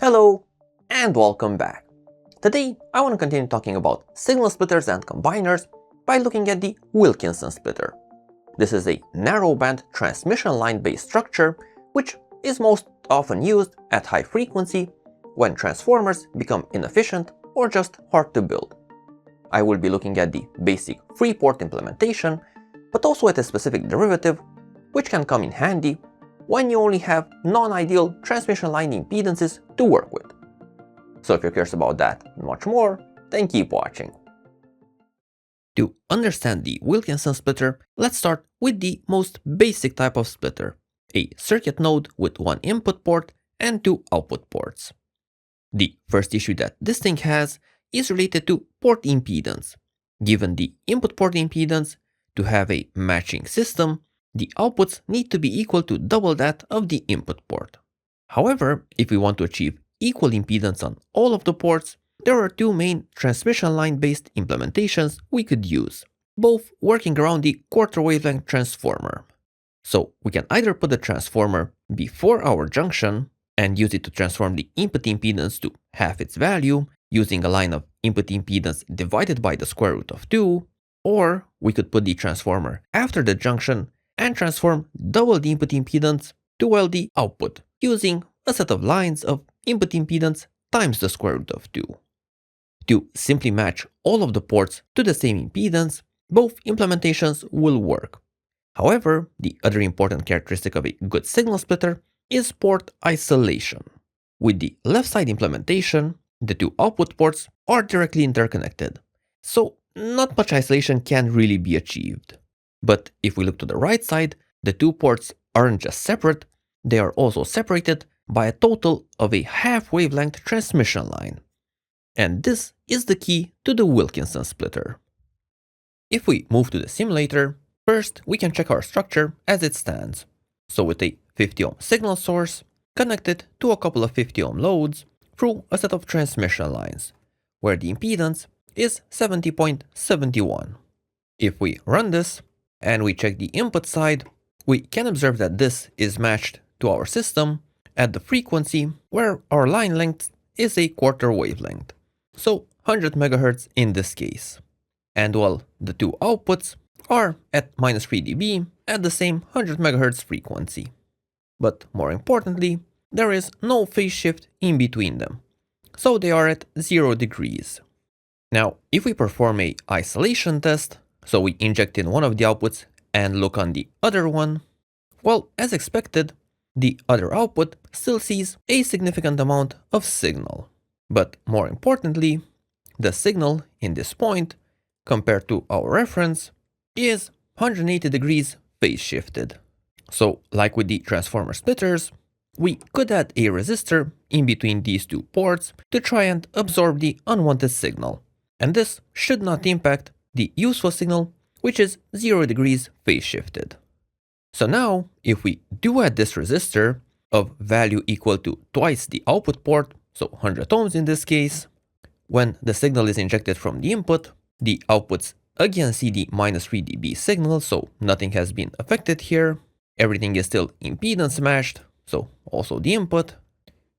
Hello and welcome back. Today I want to continue talking about signal splitters and combiners by looking at the Wilkinson splitter. This is a narrowband transmission line based structure which is most often used at high frequency when transformers become inefficient or just hard to build. I will be looking at the basic 3-port implementation, but also at a specific derivative which can come in handy when you only have non-ideal transmission line impedances to work with. So if you're curious about that and much more, then keep watching. To understand the Wilkinson splitter, let's start with the most basic type of splitter, a circuit node with one input port and two output ports. The first issue that this thing has is related to port impedance. Given the input port impedance, to have a matching system, the outputs need to be equal to double that of the input port. However, if we want to achieve equal impedance on all of the ports, there are two main transmission line based implementations we could use, both working around the quarter wavelength transformer. So we can either put the transformer before our junction and use it to transform the input impedance to half its value using a line of input impedance divided by the square root of 2, or we could put the transformer after the junction and transform double the input impedance to the output using a set of lines of input impedance times the square root of 2. To simply match all of the ports to the same impedance, both implementations will work. However, the other important characteristic of a good signal splitter is port isolation. With the left side implementation, the two output ports are directly interconnected, so not much isolation can really be achieved. But if we look to the right side, the two ports aren't just separate, they are also separated by a total of a half wavelength transmission line. And this is the key to the Wilkinson splitter. If we move to the simulator, first we can check our structure as it stands. So with a 50 ohm signal source connected to a couple of 50 ohm loads through a set of transmission lines, where the impedance is 70.71. If we run this, and we check the input side, we can observe that this is matched to our system at the frequency where our line length is a quarter wavelength, so 100 MHz in this case. And while the two outputs are at -3 dB at the same 100 MHz frequency. But more importantly, there is no phase shift in between them, so they are at 0 degrees. Now, if we perform a isolation test, so we inject in one of the outputs and look on the other one, well, as expected, the other output still sees a significant amount of signal. But more importantly, the signal in this point, compared to our reference, is 180 degrees phase shifted. So, like with the transformer splitters, we could add a resistor in between these two ports to try and absorb the unwanted signal. And this should not impact the useful signal, which is 0 degrees phase shifted. So now, if we do add this resistor of value equal to twice the output port, so 100 ohms in this case, when the signal is injected from the input, the outputs again see the -3 dB signal, so nothing has been affected here. Everything is still impedance matched, so also the input.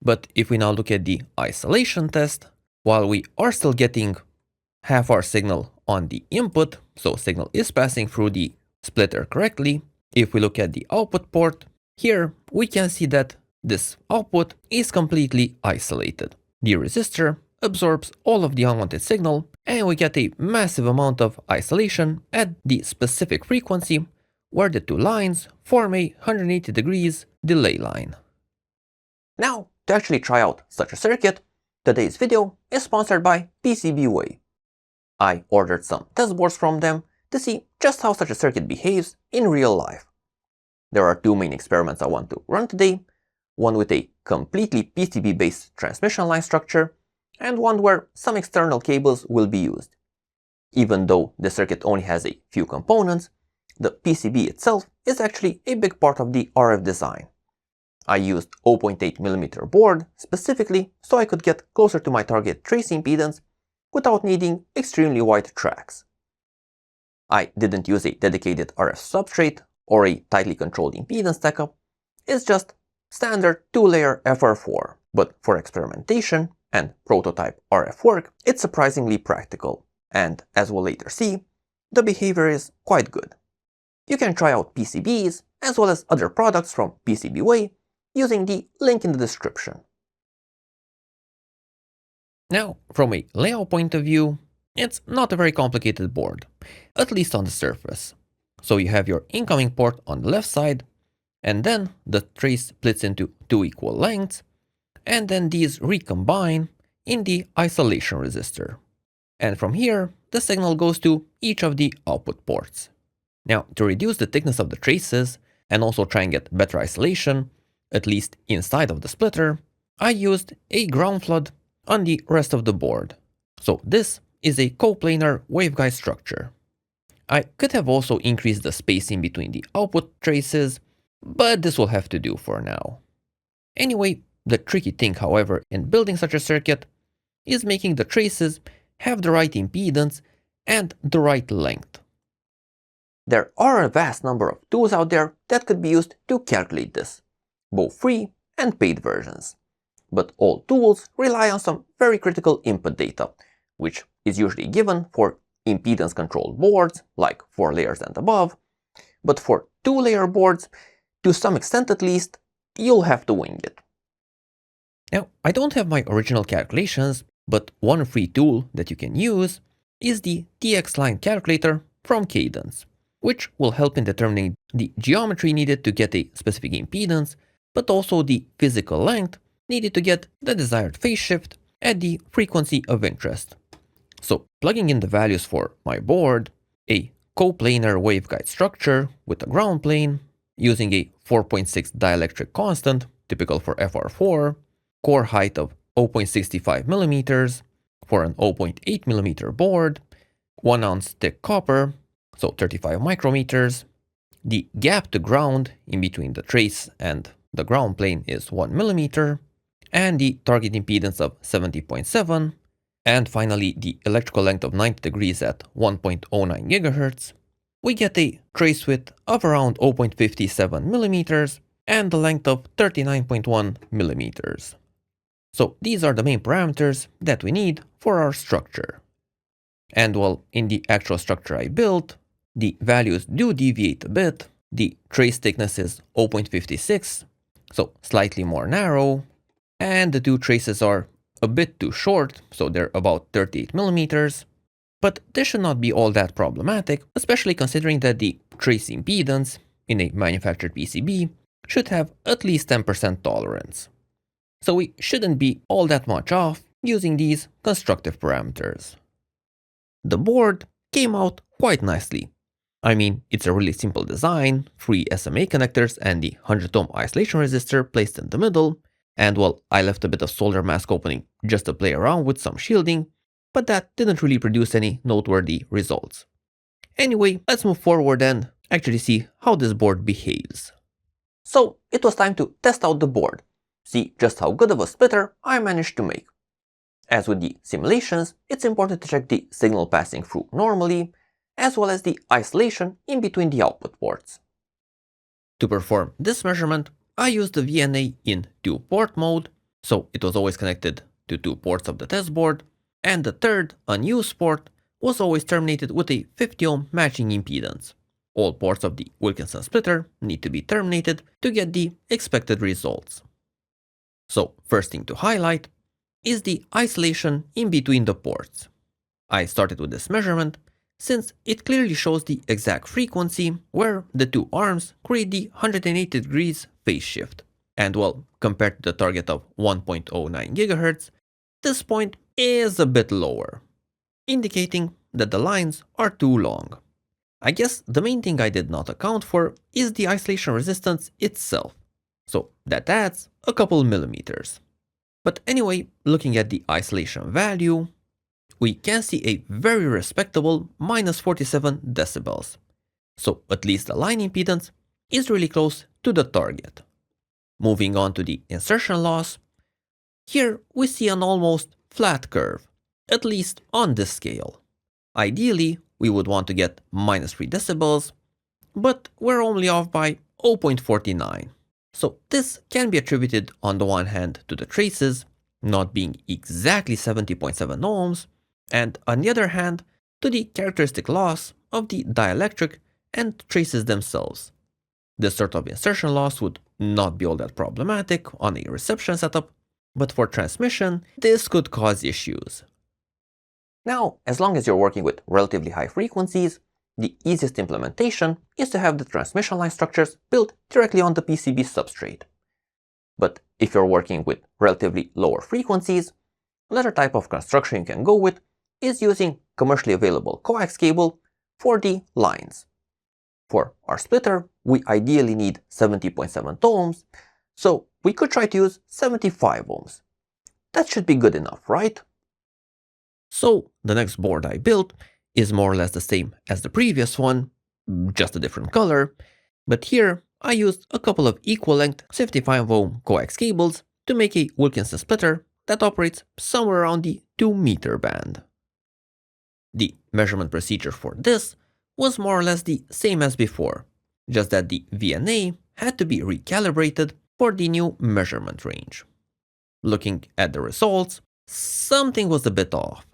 But if we now look at the isolation test, while we are still getting half our signal on the input, so signal is passing through the splitter correctly, if we look at the output port, here we can see that this output is completely isolated. The resistor absorbs all of the unwanted signal, and we get a massive amount of isolation at the specific frequency where the two lines form a 180 degrees delay line. Now, to actually try out such a circuit, today's video is sponsored by PCBWay. I ordered some test boards from them to see just how such a circuit behaves in real life. There are two main experiments I want to run today, one with a completely PCB-based transmission line structure, and one where some external cables will be used. Even though the circuit only has a few components, the PCB itself is actually a big part of the RF design. I used 0.8mm board specifically so I could get closer to my target trace impedance without needing extremely wide tracks. I didn't use a dedicated RF substrate or a tightly controlled impedance stackup, it's just standard 2-layer FR4. But for experimentation and prototype RF work, it's surprisingly practical. And as we'll later see, the behavior is quite good. You can try out PCBs as well as other products from PCBWay using the link in the description. Now, from a layout point of view, it's not a very complicated board, at least on the surface. So you have your incoming port on the left side, and then the trace splits into two equal lengths, and then these recombine in the isolation resistor. And from here, the signal goes to each of the output ports. Now, to reduce the thickness of the traces, and also try and get better isolation, at least inside of the splitter, I used a ground flood on the rest of the board. So this is a coplanar waveguide structure. I could have also increased the spacing between the output traces, but this will have to do for now. Anyway, the tricky thing, however, in building such a circuit is making the traces have the right impedance and the right length. There are a vast number of tools out there that could be used to calculate this, both free and paid versions. But all tools rely on some very critical input data, which is usually given for impedance-controlled boards, like 4 layers and above, but for 2-layer boards, to some extent at least, you'll have to wing it. Now, I don't have my original calculations, but one free tool that you can use is the TX line calculator from Cadence, which will help in determining the geometry needed to get a specific impedance, but also the physical length needed to get the desired phase shift at the frequency of interest. So, plugging in the values for my board, a coplanar waveguide structure with a ground plane, using a 4.6 dielectric constant, typical for FR4, core height of 0.65 mm for an 0.8 mm board, 1 ounce thick copper, so 35 micrometers. The gap to ground in between the trace and the ground plane is 1 mm, and the target impedance of 70.7, and finally the electrical length of 90 degrees at 1.09 GHz, we get a trace width of around 0.57 mm and the length of 39.1 mm. So these are the main parameters that we need for our structure. And while in the actual structure I built, the values do deviate a bit. The trace thickness is 0.56, so slightly more narrow, and the two traces are a bit too short, so they're about 38 mm. But this should not be all that problematic, especially considering that the trace impedance in a manufactured PCB should have at least 10% tolerance. So we shouldn't be all that much off using these constructive parameters. The board came out quite nicely. I mean, it's a really simple design, 3 SMA connectors and the 100 ohm isolation resistor placed in the middle, and well, I left a bit of solder mask opening just to play around with some shielding, but that didn't really produce any noteworthy results. Anyway, let's move forward and actually see how this board behaves. So it was time to test out the board, see just how good of a splitter I managed to make. As with the simulations, it's important to check the signal passing through normally, as well as the isolation in between the output ports. To perform this measurement, I used the VNA in 2-port mode, so it was always connected to 2 ports of the test board, and the third, unused port, was always terminated with a 50 ohm matching impedance. All ports of the Wilkinson splitter need to be terminated to get the expected results. So, first thing to highlight is the isolation in between the ports. I started with this measurement since it clearly shows the exact frequency where the two arms create the 180 degrees phase shift. And well, compared to the target of 1.09 GHz, this point is a bit lower, indicating that the lines are too long. I guess the main thing I did not account for is the isolation resistance itself, so that adds a couple millimeters. But anyway, looking at the isolation value, we can see a very respectable minus 47 decibels. So at least the line impedance is really close to the target. Moving on to the insertion loss, here we see an almost flat curve, at least on this scale. Ideally, we would want to get minus 3 decibels, but we're only off by 0.49. So this can be attributed on the one hand to the traces not being exactly 70.7 ohms, and on the other hand to the characteristic loss of the dielectric and traces themselves. This sort of insertion loss would not be all that problematic on a reception setup, but for transmission, this could cause issues. Now, as long as you're working with relatively high frequencies, the easiest implementation is to have the transmission line structures built directly on the PCB substrate. But if you're working with relatively lower frequencies, another type of construction you can go with is using commercially available coax cable for the lines. For our splitter, we ideally need 70.7 ohms, so we could try to use 75 ohms. That should be good enough, right? So the next board I built is more or less the same as the previous one, just a different color, but here I used a couple of equal length 75 ohm coax cables to make a Wilkinson splitter that operates somewhere around the 2 meter band. The measurement procedure for this was more or less the same as before, just that the VNA had to be recalibrated for the new measurement range. Looking at the results, something was a bit off.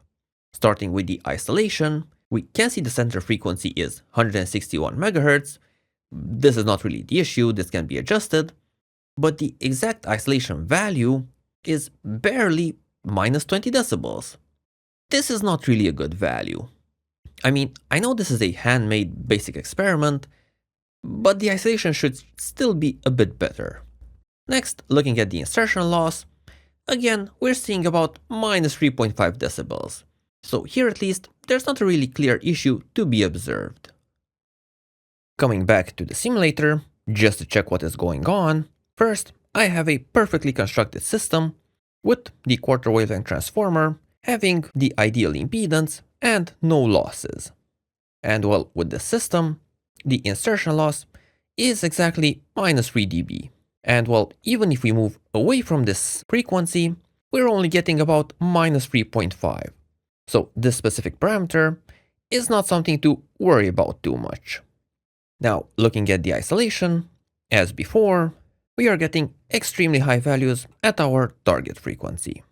Starting with the isolation, we can see the center frequency is 161 MHz. This is not really the issue, this can be adjusted, but the exact isolation value is barely minus 20 decibels. This is not really a good value. I mean, I know this is a handmade basic experiment, but the isolation should still be a bit better. Next, looking at the insertion loss, again, we're seeing about minus 3.5 decibels. So here at least, there's not a really clear issue to be observed. Coming back to the simulator, just to check what is going on, first, I have a perfectly constructed system with the quarter wavelength transformer having the ideal impedance and no losses. And well, with this system, the insertion loss is exactly minus 3 dB. And well, even if we move away from this frequency, we're only getting about minus 3.5. So this specific parameter is not something to worry about too much. Now, looking at the isolation, as before, we are getting extremely high values at our target frequency.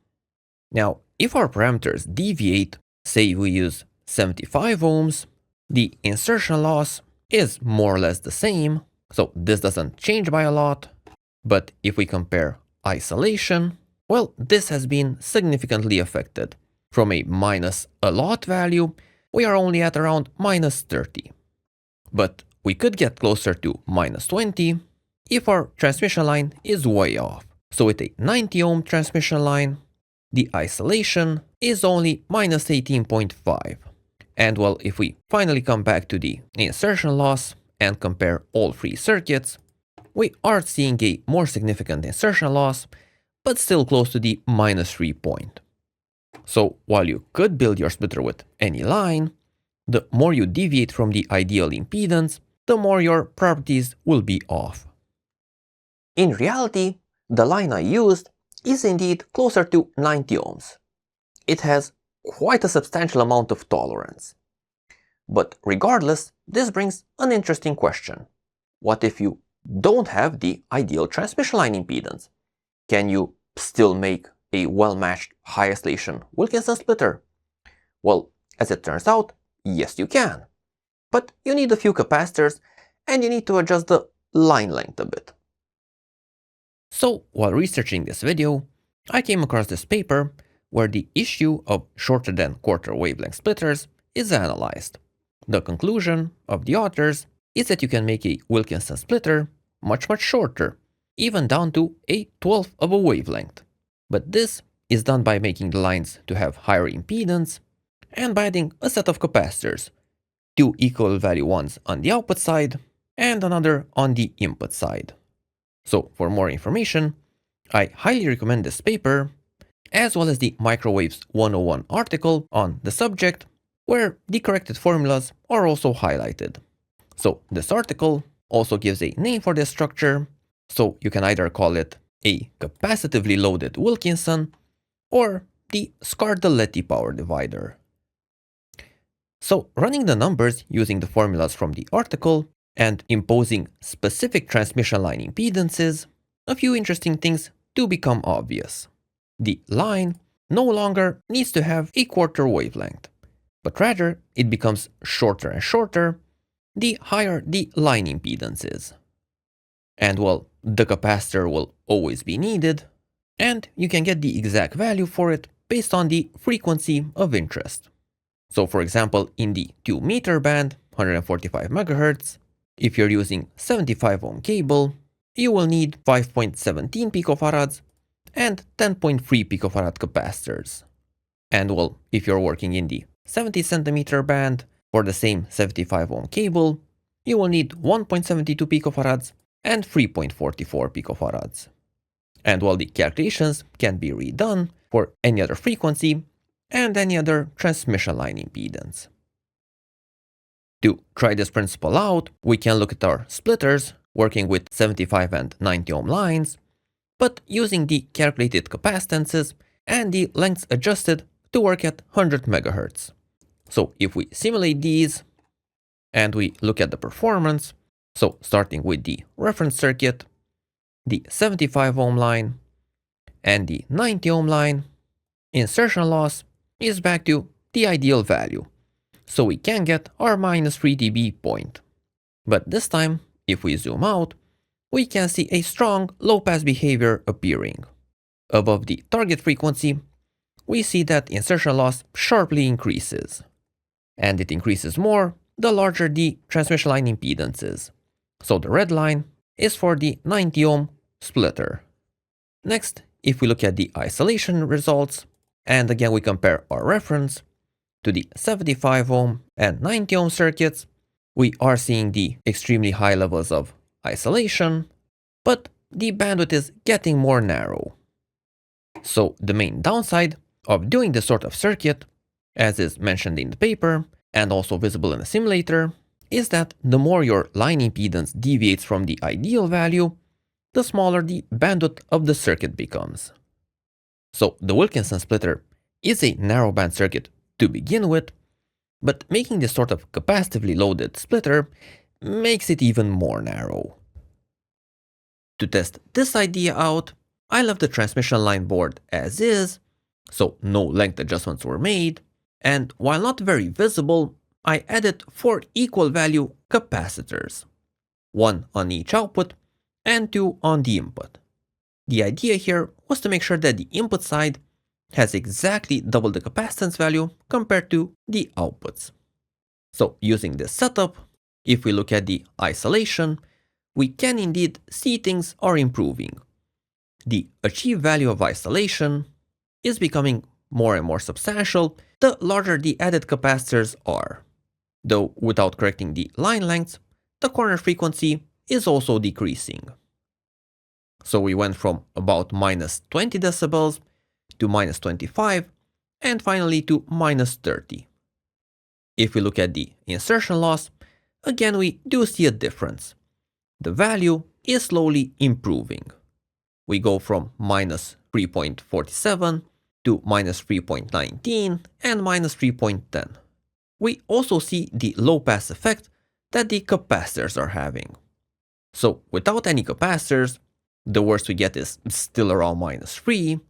Now, if our parameters deviate, say we use 75 ohms, the insertion loss is more or less the same, so this doesn't change by a lot. But if we compare isolation, well, this has been significantly affected. From a minus a lot value, we are only at around minus 30. But we could get closer to minus 20 if our transmission line is way off. So with a 90 ohm transmission line, the isolation is only minus 18.5. And well, if we finally come back to the insertion loss and compare all three circuits, we are seeing a more significant insertion loss, but still close to the minus 3 point. So while you could build your splitter with any line, the more you deviate from the ideal impedance, the more your properties will be off. In reality, the line I used is indeed closer to 90 ohms. It has quite a substantial amount of tolerance. But regardless, this brings an interesting question. What if you don't have the ideal transmission line impedance? Can you still make a well-matched high isolation Wilkinson splitter? Well, as it turns out, yes you can. But you need a few capacitors and you need to adjust the line length a bit. So while researching this video, I came across this paper where the issue of shorter than quarter wavelength splitters is analyzed. The conclusion of the authors is that you can make a Wilkinson splitter much shorter, even down to a 1/12 of a wavelength. But this is done by making the lines to have higher impedance and by adding a set of capacitors, two equal value ones on the output side and another on the input side. So for more information, I highly recommend this paper, as well as the Microwaves 101 article on the subject, where the corrected formulas are also highlighted. So this article also gives a name for this structure, so you can either call it a capacitively loaded Wilkinson or the Scardelletti power divider. So running the numbers using the formulas from the article and imposing specific transmission line impedances, a few interesting things do become obvious. The line no longer needs to have a quarter wavelength, but rather it becomes shorter and shorter the higher the line impedance is. And well, the capacitor will always be needed, and you can get the exact value for it based on the frequency of interest. So for example, in the 2-meter band, 145 MHz, if you're using 75 ohm cable, you will need 5.17 picofarads and 10.3 picofarad capacitors. And well, if you're working in the 70 centimeter band for the same 75 ohm cable, you will need 1.72 picofarads and 3.44 picofarads. And while the calculations can be redone for any other frequency and any other transmission line impedance. To try this principle out, we can look at our splitters working with 75 and 90 ohm lines, but using the calculated capacitances and the lengths adjusted to work at 100 MHz. So if we simulate these and we look at the performance, so starting with the reference circuit, the 75 ohm line and the 90 ohm line, insertion loss is back to the ideal value. So we can get our -3 dB point. But this time, if we zoom out, we can see a strong low-pass behavior appearing. Above the target frequency, we see that insertion loss sharply increases. And it increases more the larger the transmission line impedance is. So the red line is for the 90 ohm splitter. Next, if we look at the isolation results, and again we compare our reference to the 75 ohm and 90 ohm circuits, we are seeing the extremely high levels of isolation, but the bandwidth is getting more narrow. So the main downside of doing this sort of circuit, as is mentioned in the paper and also visible in the simulator, is that the more your line impedance deviates from the ideal value, the smaller the bandwidth of the circuit becomes. So the Wilkinson splitter is a narrowband circuit to begin with, but making this sort of capacitively loaded splitter makes it even more narrow. To test this idea out, I left the transmission line board as is, so no length adjustments were made, and while not very visible, I added 4 equal value capacitors, 1 on each output and 2 on the input. The idea here was to make sure that the input side has exactly double the capacitance value compared to the outputs. So using this setup, if we look at the isolation, we can indeed see things are improving. The achieved value of isolation is becoming more and more substantial the larger the added capacitors are. Though without correcting the line lengths, the corner frequency is also decreasing. So we went from about -20 decibels to -25 and finally to -30. If we look at the insertion loss, again we do see a difference. The value is slowly improving. We go from -3.47 to -3.19 and -3.10. We also see the low pass effect that the capacitors are having. So without any capacitors, the worst we get is still around -3,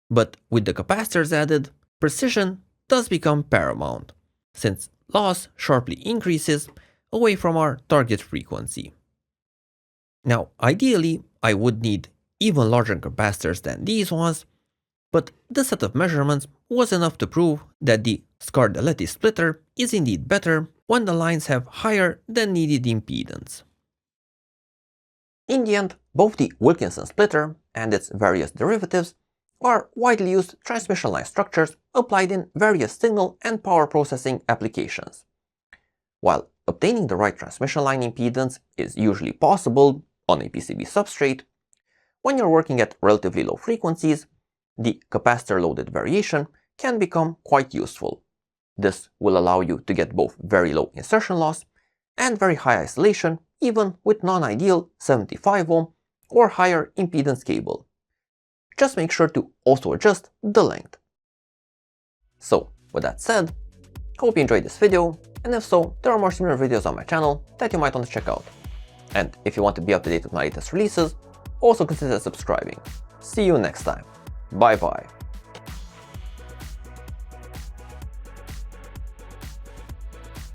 but with the capacitors added, precision does become paramount, since loss sharply increases away from our target frequency. Now, ideally, I would need even larger capacitors than these ones, but this set of measurements was enough to prove that the Scardelletti splitter is indeed better when the lines have higher than needed impedance. In the end, both the Wilkinson splitter and its various derivatives are widely used transmission line structures applied in various signal and power processing applications. While obtaining the right transmission line impedance is usually possible on a PCB substrate, when you're working at relatively low frequencies, the capacitor-loaded variation can become quite useful. This will allow you to get both very low insertion loss and very high isolation even with non-ideal 75 ohm or higher impedance cable. Just make sure to also adjust the length. So, with that said, hope you enjoyed this video, and if so, there are more similar videos on my channel that you might want to check out. And if you want to be up to date with my latest releases, also consider subscribing. See you next time. Bye bye.